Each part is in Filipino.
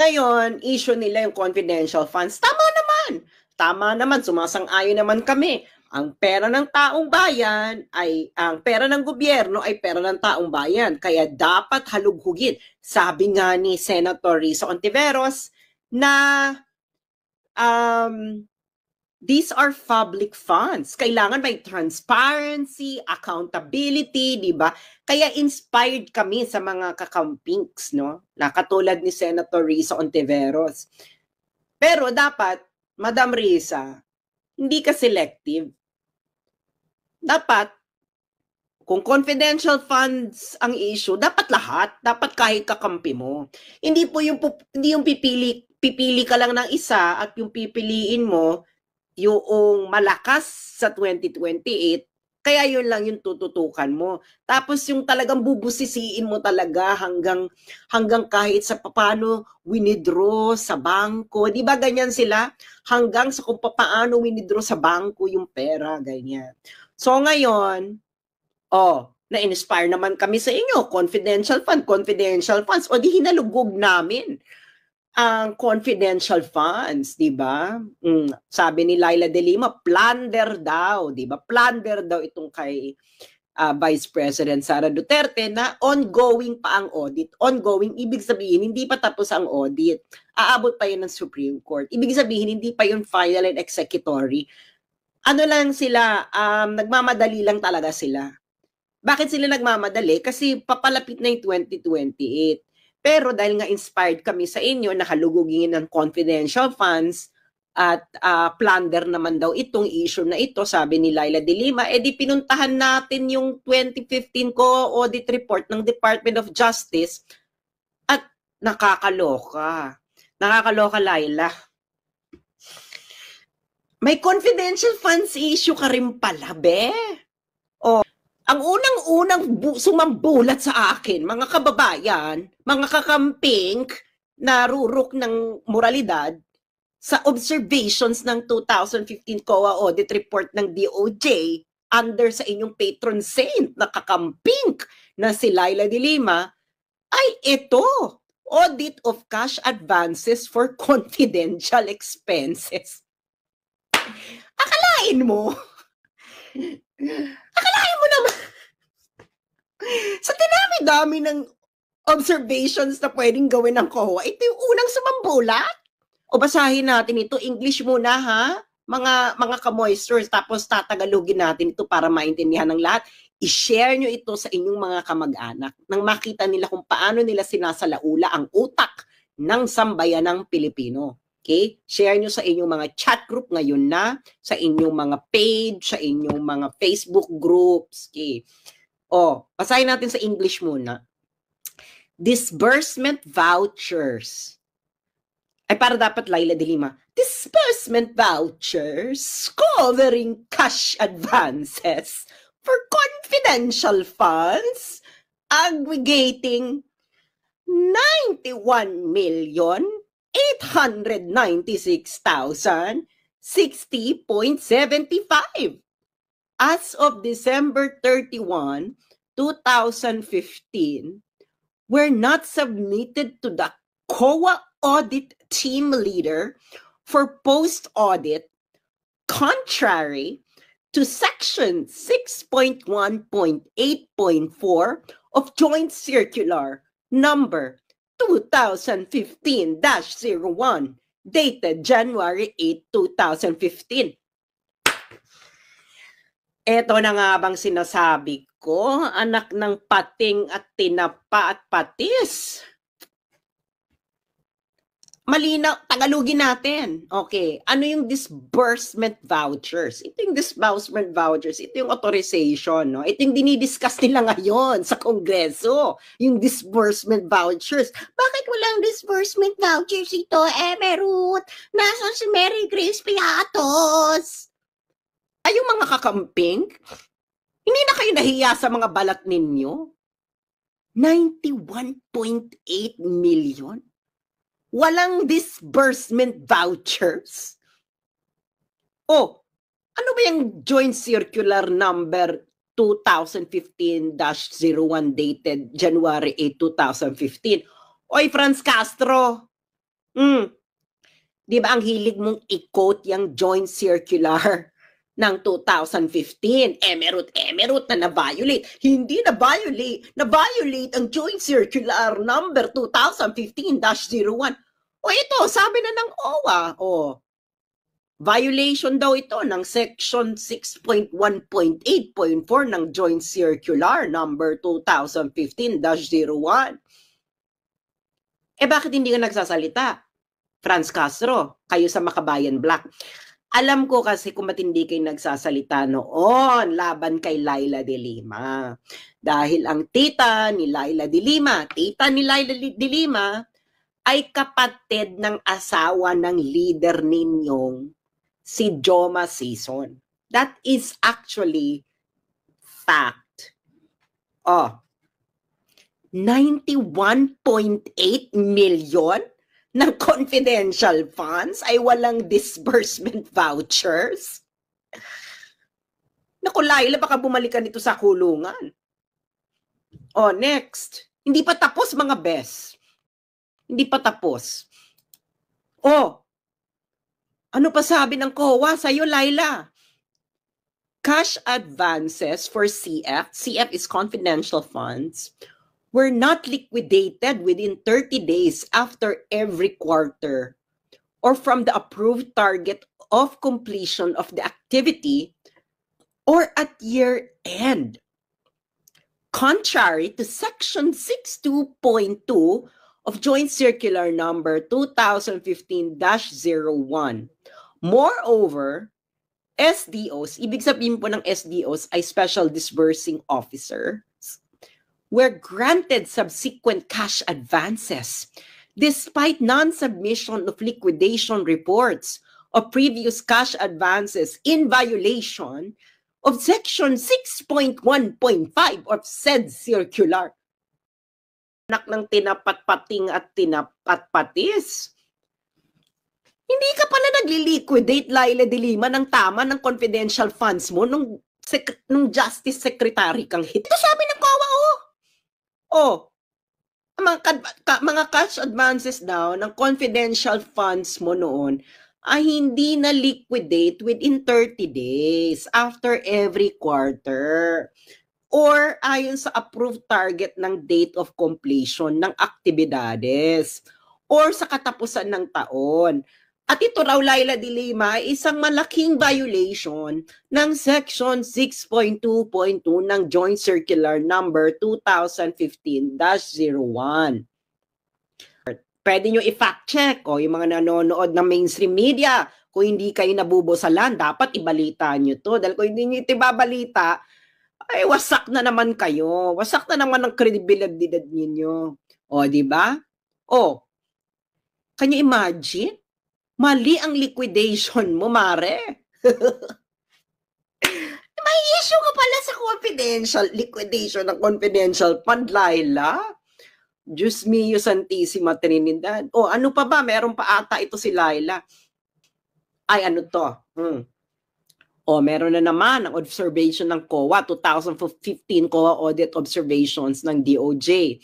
Ngayon, issue nila yung confidential funds. Tama naman, sumasang-ayon naman kami. Ang pera ng taong bayan ang pera ng gobyerno ay pera ng taong bayan. Kaya dapat halughugin. Sabi nga ni Senator Risa Ontiveros na these are public funds. Kailangan may transparency, accountability, di ba? Kaya inspired kami sa mga kakampings, no? Na katulad ni Senator Risa Ontiveros. Pero dapat, Madam Risa, hindi ka selective. Dapat, kung confidential funds ang issue, dapat lahat, dapat kahit kakampi mo. Hindi yung pipili ka lang ng isa at yung pipiliin mo yung malakas sa 2028, kaya yun lang yung tututukan mo. Tapos yung talagang bubusisiin mo talaga hanggang kahit sa paano winidraw sa bangko. Di ba ganyan sila? Hanggang sa kung paano winidraw sa bangko yung pera, ganyan. So ngayon, na-inspire naman kami sa inyo, confidential funds, o di hinalugog namin ang confidential funds, di ba? Sabi ni Laila de Lima, plunder daw, di ba? Plunder daw itong kay Vice President Sara Duterte na ongoing pa ang audit. Ongoing, ibig sabihin, hindi pa tapos ang audit. Aabot pa yun ng Supreme Court. Ibig sabihin, hindi pa yun final and executory. Ano lang sila, nagmamadali lang talaga sila. Bakit sila nagmamadali? Kasi papalapit na yung 2028. Pero dahil nga inspired kami sa inyo na halugugin ng confidential funds at plunder naman daw itong issue na ito, sabi ni Laila de Lima, di pinuntahan natin yung 2015 audit report ng Department of Justice at nakakaloka. Nakakaloka, Laila. May confidential funds issue ka rin pala, be. Ang unang-unang sumambulat sa akin, mga kababayan, mga kakamping, narurok ng moralidad, sa observations ng 2015 COA audit report ng DOJ, under sa inyong patron saint na kakamping na si Laila de Lima, ay ito, audit of cash advances for confidential expenses. Akalain mo naman, sa dinami-dami ng observations na pwedeng gawin ng COA, ito yung unang sumambulat. O basahin natin ito, English muna ha, mga ka-moisters, tapos tatagalogin natin ito para maintindihan ng lahat. I-share nyo ito sa inyong mga kamag-anak nang makita nila kung paano nila sinasalaula ang utak ng sambayanang Pilipino. Okay? Share nyo sa inyong mga chat group ngayon na, sa inyong mga page, sa inyong mga Facebook groups. Okay? Basahin natin sa English muna. Disbursement vouchers. Ay, para dapat Laila de Lima. Disbursement vouchers covering cash advances for confidential funds aggregating 91,896,060.75 as of December 31, 2015, were not submitted to the COA audit team leader for post-audit, contrary to Section 6.1.8.4 of Joint Circular Number 2015-01, dated January 8, 2015. Ito na nga bang sinasabi ko, anak ng pating at tinapa at patis. Malinaw, tagalogin natin. Okay, ano yung disbursement vouchers? Ito yung disbursement vouchers, ito yung authorization, no? Ito yung dinidiscuss nila ngayon sa Kongreso, yung disbursement vouchers. Bakit walang disbursement vouchers ito, Ruth? Nasaan si Mary Grace Piatos? Ay, yung mga kakamping, hindi na kayo nahiya sa mga balat ninyo? 91.8 million? Walang disbursement vouchers? Ano ba yung Joint Circular Number 2015-01 dated January 8, 2015? Oy, Franz Castro, Mm. Di ba ang hilig mong i-quote yung joint circular ng 2015? Emerald na na-violate. Hindi na-violate. Na-violate ang joint circular number 2015-01. O ito, sabi na ng OWA. O, violation daw ito ng section 6.1.8.4 ng joint circular number 2015-01. Bakit hindi ka nagsasalita? Franz Castro, kayo sa Makabayan Black. Alam ko kasi kung matindi kayo nagsasalita noon laban kay Laila de Lima. Dahil ang tita ni Laila de Lima ay kapatid ng asawa ng leader ninyong si Joma Sison. That is actually fact. 91.8 million ng confidential funds ay walang disbursement vouchers? Naku, Laila, baka bumalikan ito sa kulungan. Next. Hindi pa tapos, mga bes. Hindi pa tapos. Ano pa sabi ng COA sa'yo, Laila? Cash advances for CF is confidential funds, were not liquidated within 30 days after every quarter or from the approved target of completion of the activity or at year end. Contrary to Section 62.2 of Joint Circular Number 2015-01. Moreover, SDOs, ibig sabihin po ng SDOs ay Special Disbursing Officer, were granted subsequent cash advances despite non-submission of liquidation reports of previous cash advances in violation of Section 6.1.5 of said circular. Anak ng tinapatpating at tinapatpatis. Hindi ka pala nagli-liquidate, Laila de Lima, ng tama ng confidential funds mo nung Justice Secretary kang hit. Ito sabi ng COA, mga cash advances daw ng confidential funds mo noon ay hindi na liquidate within 30 days after every quarter or ayon sa approved target ng date of completion ng aktibidades or sa katapusan ng taon. At ito raw, Laila de Lima, ay isang malaking violation ng Section 6.2.2 ng Joint Circular Number 2015-01. Pwede nyo i-fact check yung mga nanonood ng mainstream media. Kung hindi kayo nabubusalan, dapat ibalita nyo to. Dahil kung hindi nyo ito ibabalita, ay wasak na naman kayo. Wasak na naman ang kredibilidad ninyo. Di ba? Can you imagine? Mali ang liquidation mo, Mare. May issue ka pala sa confidential liquidation ng confidential fund, Laila. Diyos mio Santissima Trinidad. Ano pa ba? Meron pa ata ito si Laila. Ay, ano to? Meron na naman ang observation ng COA, 2015 COA audit observations ng DOJ.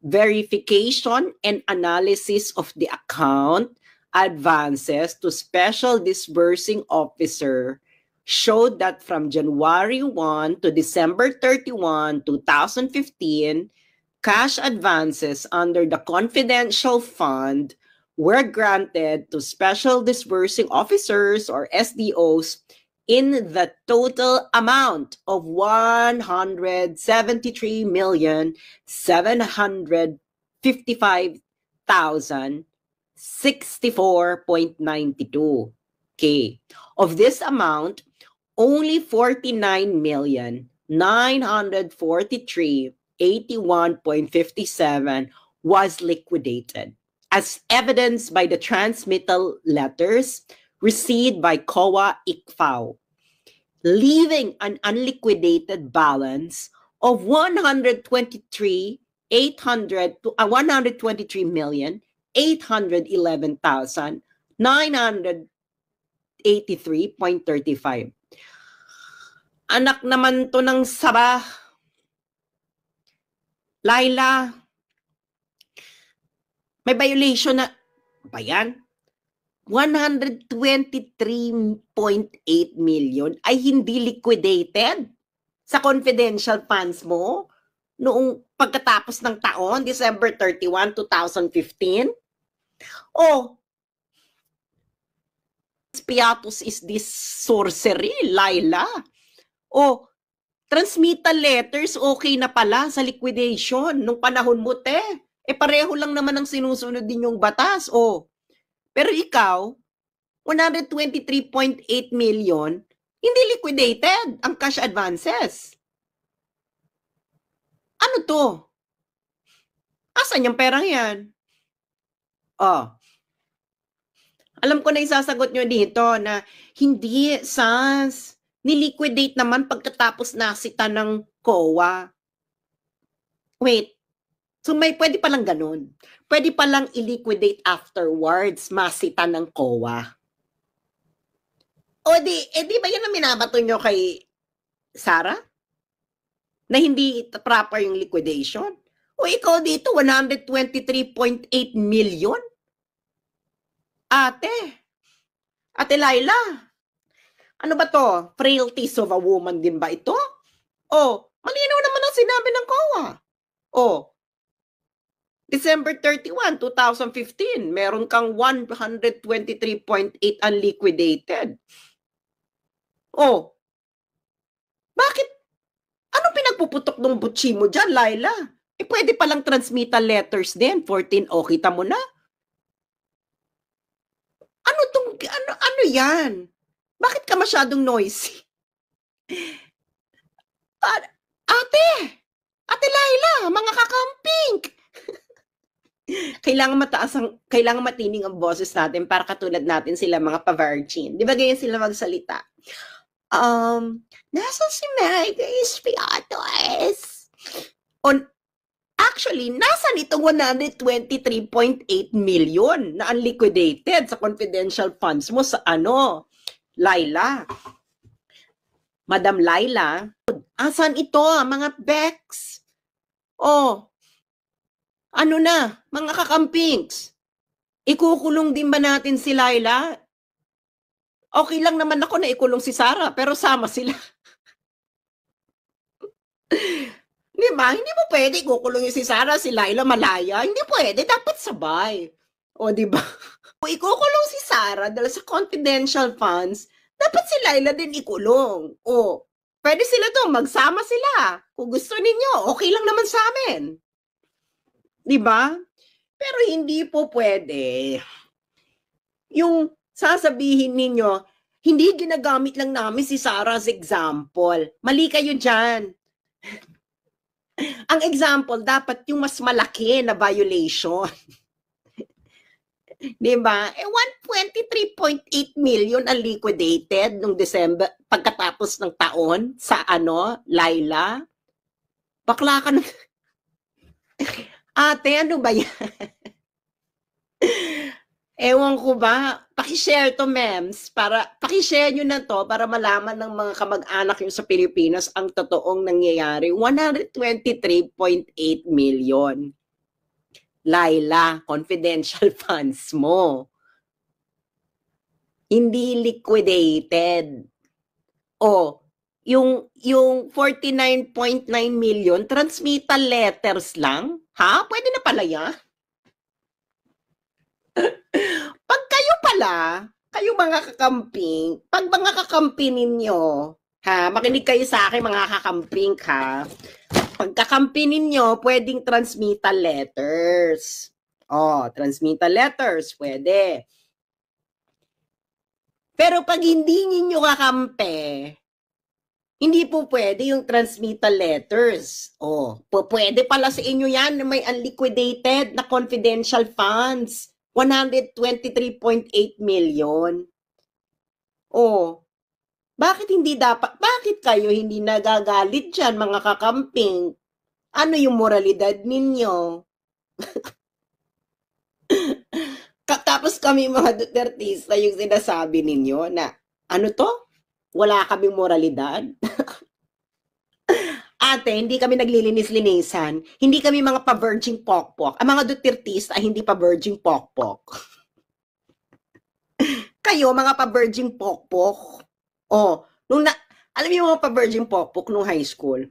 Verification and analysis of the account advances to Special Disbursing Officer showed that from January 1 to December 31, 2015, cash advances under the confidential fund were granted to Special Disbursing Officers or SDOs in the total amount of 173,755,064.92. Of this amount, only 49,943,81.57 was liquidated, as evidenced by the transmittal letters received by COA ICFAO, leaving an unliquidated balance of 123,811,983.35. Anak naman to ng saba. Laila, may violation na Ba yan? 123.8 million ay hindi liquidated sa confidential funds mo noong pagkatapos ng taon, December 31, 2015? O, Piatos is this sorcery, Laila? O, transmittal letters, okay na pala sa liquidation nung panahon mo, te. Pareho lang naman ang sinusunod din yung batas. O, pero ikaw, 123.8 million, hindi liquidated ang cash advances. Ano to? Asan yung perang yan? Oh, alam ko na isasagot nyo dito na hindi, Sans. Niliquidate naman pagkatapos nasita ng COA. Wait, so may pwede palang ganun. Pwede palang i-liquidate afterwards, masita ng COA. O di ba yan ang minabato nyo kay Sarah? Na hindi proper yung liquidation? O ikaw dito, 123.8 million? Ate Laila, ano ba to? Frailties of a woman din ba ito? Malinaw naman ang sinabi ng COA. December 31, 2015, meron kang 123.8 unliquidated. Bakit? Anong pinagpuputok ng butsi mo dyan, Laila? Pwede palang transmittal letters din. 14, kita mo na. Ano yan? Bakit ka masyadong noisy? Ate Laila, mga kakamping. Kailangan matining ang boses natin para katulad natin sila mga pa-virgin. Di ba ganyan sila magsalita? Nasa si Mega Espiatos. Actually, nasa nitong 123.8 million na unliquidated sa confidential funds mo sa Laila? Madam Laila, asan ito, mga Bex? Ano na, mga kakampings? Ikukulong din ba natin si Laila? Okay lang naman ako na ikulong si Sarah, pero sama sila. Diba? Hindi mo pwede ikukulong si Sarah, si Laila malaya. Hindi pwede, dapat sabay. Diba? Kung ikukulong si Sarah dahil sa confidential funds, dapat si Laila din ikulong. Pwede sila magsama sila. Kung gusto ninyo, okay lang naman sa amin. Diba? Pero hindi po pwede. Yung sasabihin ninyo, hindi ginagamit lang namin si Sarah as example. Mali kayo dyan. Ang example, dapat yung mas malaki na violation. Diba? 123.8 million ang liquidated nung December, pagkatapos ng taon sa Laila? Bakla ka na. Ate, ano ba yan? Ewan ko ba? Pakishare to, mems. Pakishare nyo na to para malaman ng mga kamag-anak nyo sa Pilipinas ang totoong nangyayari. 123.8 million. Laila, confidential funds mo. Hindi liquidated. Yung 49.9 million, transmittal letters lang? Ha? Pwede na pala yan? Pag kayo mga kakamping, pag mga kakamping ninyo, makinig kayo sa akin mga kakamping, pag kakamping ninyo, pwedeng transmittal letters. Transmittal letters, pwede. Pero pag hindi ninyo kakampi, hindi po pwede yung transmittal letters. Pwede pala sa inyo yan na may unliquidated na confidential funds. 123.8 million. Bakit kayo hindi nagagalit dyan, mga kakamping? Ano yung moralidad ninyo? Tapos kami mga Dutertista yung sinasabi ninyo na, wala kaming moralidad? Ate, hindi kami naglilinis-linisan. Hindi kami mga pa-virgin pokpok. Ang mga Dutertista ay hindi pa-virgin pokpok. Kayo, mga pa-virgin pokpok. Oh, alam niyo yung mga pa-virgin pokpok nung high school?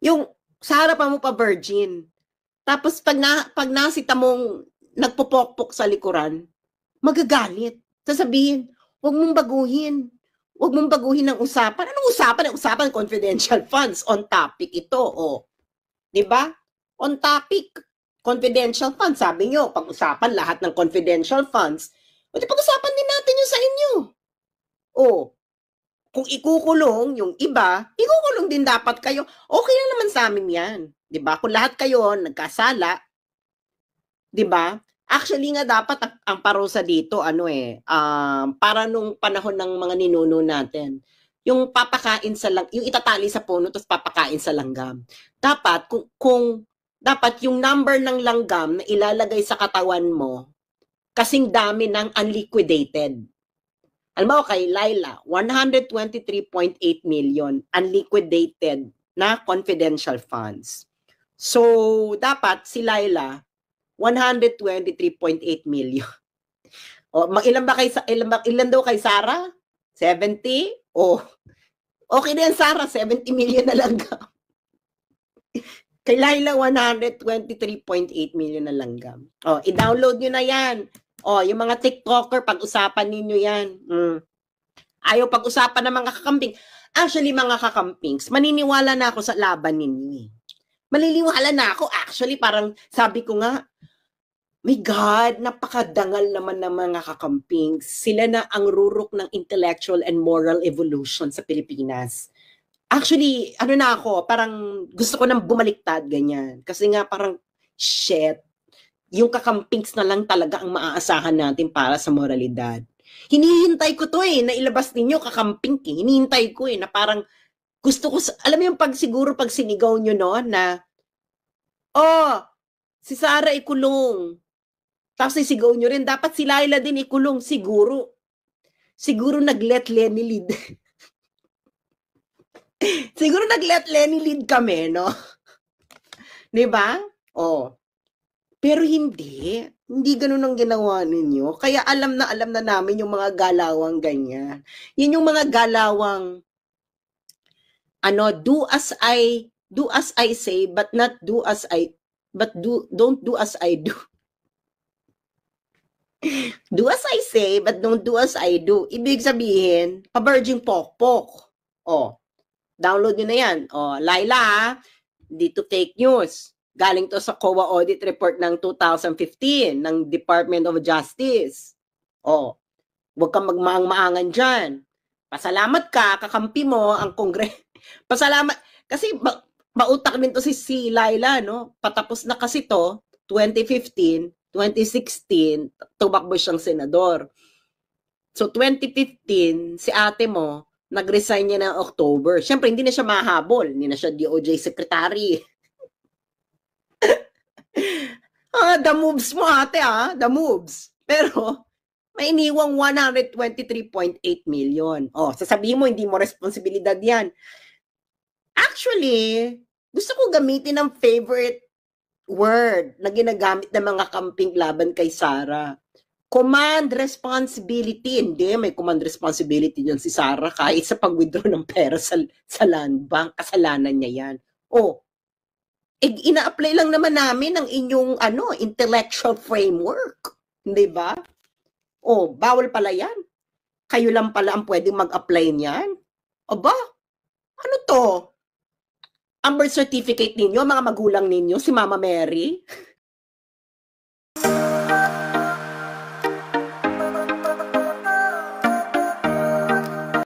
Yung sa harapan mo pa-virgin. Tapos pag nasita mong nagpupokpok sa likuran, magagalit. Sasabihin, huwag mong baguhin. Huwag mong baguhin ang usapan. Anong usapan? Ang usapan, confidential funds. On topic ito. Oh. 'Di ba? On topic. Confidential funds. Sabi nyo, pag-usapan lahat ng confidential funds. O di pag-usapan din natin yung sa inyo. Oh. Kung ikukulong yung iba, ikukulong din dapat kayo. Okay lang naman sa amin yan. 'Di ba? Kung lahat kayo nagkasala, 'di ba? Actually nga dapat ang parusa dito para nung panahon ng mga ninuno natin. Yung papakain sa yung itatali sa puno tapos papakain sa langgam. Dapat dapat yung number ng langgam na ilalagay sa katawan mo kasing dami ng unliquidated. Alam mo kay Laila, 123.8 million unliquidated na confidential funds. So, dapat si Laila, 123.8 million. O, ilan daw kay Sarah? 70? O, okay na yan, Sarah, 70 million na langgam. Kay Laila, 123.8 million na langgam. O, i-download nyo na yan. O, yung mga TikToker, pag-usapan ninyo yan. Ayaw pag-usapan ng mga kakamping. Actually, mga kakampings, maniniwala na ako sa laban ninyo. Maniniwala na ako. Actually, parang sabi ko nga, my God, napakadangal naman ng mga kakampings. Sila na ang rurok ng intellectual and moral evolution sa Pilipinas. Actually, na ako, parang gusto ko nang bumaliktad, ganyan. Kasi nga parang, shit, yung kakampings na lang talaga ang maaasahan natin para sa moralidad. Hinihintay ko to na ilabas ninyo kakamping Hinihintay ko na parang gusto ko, alam mo yung siguro pag sinigaw nyo na, si Sarah ikulong. Tapos isigaw nyo rin, dapat si Laila din ikulong. Siguro nag-let Lenny lead. Siguro nag-let Lenny lead kami, no? Diba? Pero hindi ganun ang ginawa ninyo. Kaya alam na namin yung mga galawang ganyan. Yun yung mga galawang do as I say but not do as I don't do as I do. Do as I say but don't do as I do. Ibig sabihin, pa-virgin pokpok. Download nyo na yan. Laila, dito fake news. Galing to sa COA audit report ng 2015 ng Department of Justice. Huwag kang magmaang-maangan dyan. Pasalamat ka, kakampi mo ang Pasalamat. Kasi mautak din to si Laila, no? Patapos na kasi to, 2015, 2016, tumakbo siyang senador. So, 2015, si ate mo, nag-resign niya ng October. Siyempre, hindi na siya mahabol. Hindi na siya DOJ secretary. The moves mo, ate, the moves. Pero, may iniwang 123.8 million. Sasabihin mo, hindi mo responsibilidad yan. Actually, gusto ko gamitin ang favorite word na ginagamit ng mga kamping laban kay Sarah. Command responsibility. Hindi, may command responsibility dyan si Sarah kahit sa pag-withdraw ng pera sa land bank. Kasalanan niya yan. Ina-apply lang naman namin ang inyong intellectual framework. Hindi ba? Bawal pala yan. Kayo lang pala ang pwedeng mag-apply niyan. Aba, ano to? Ang birth certificate ninyo, mga magulang ninyo, si Mama Mary?